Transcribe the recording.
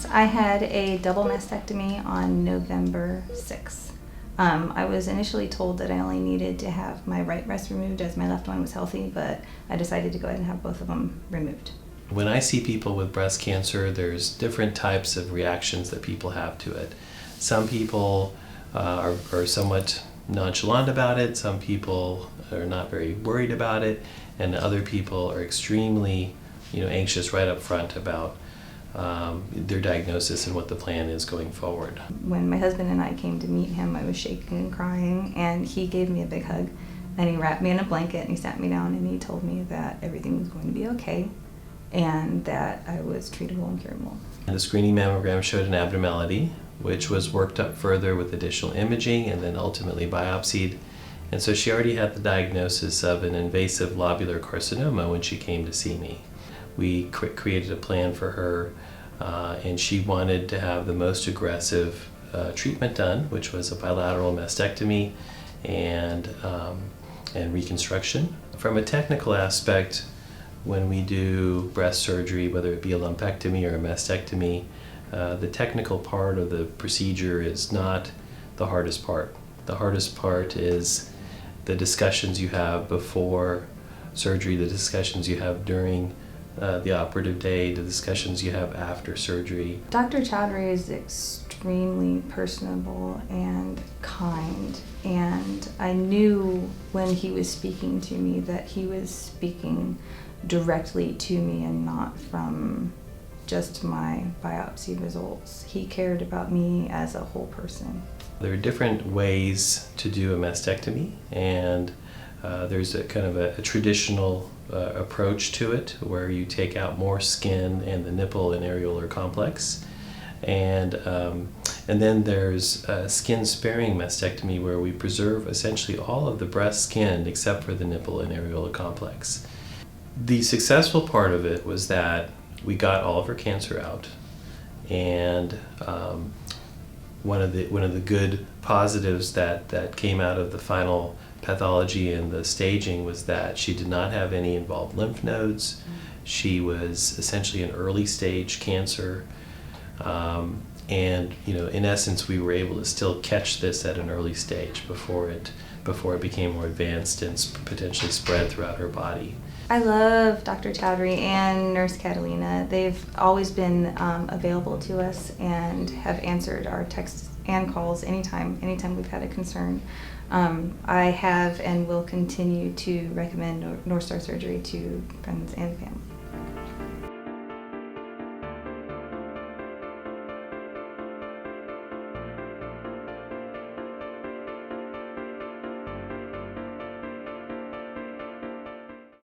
I had a double mastectomy on November 6th. I was initially told that I only needed to have my right breast removed as my left one was healthy, but I decided to go ahead and have both of them removed. When I see people with breast cancer, there's different types of reactions that people have to it. Some people are somewhat nonchalant about it, some people are not very worried about it, and other people are extremely anxious right up front about their diagnosis and what the plan is going forward. When my husband and I came to meet him, I was shaking and crying, and he gave me a big hug, and he wrapped me in a blanket, and he sat me down, and he told me that everything was going to be okay, and that I was treatable and curable. And the screening mammogram showed an abnormality, which was worked up further with additional imaging and then ultimately biopsied. And so she already had the diagnosis of an invasive lobular carcinoma when she came to see me. We created a plan for her, and she wanted to have the most aggressive treatment done, which was a bilateral mastectomy and reconstruction. From a technical aspect, when we do breast surgery, whether it be a lumpectomy or a mastectomy, the technical part of the procedure is not the hardest part. The hardest part is the discussions you have before surgery, the discussions you have during the operative day, the discussions you have after surgery. Dr. Choudhry is extremely personable and kind, and I knew when he was speaking to me that he was speaking directly to me and not from just my biopsy results. He cared about me as a whole person. There are different ways to do a mastectomy, and there's a kind of a traditional approach to it where you take out more skin and the nipple and areolar complex, and then there's a skin-sparing mastectomy where we preserve essentially all of the breast skin except for the nipple and areolar complex. The successful part of it was that we got all of her cancer out, and one of the good positives that came out of the final pathology and the staging was that she did not have any involved lymph nodes. She was essentially an early stage cancer, and in essence we were able to still catch this at an early stage before it became more advanced and potentially spread throughout her body. I love Dr. Choudhry and Nurse Catalina. They've always been available to us and have answered our texts and calls anytime we've had a concern. I have and will continue to recommend North Star surgery to friends and family.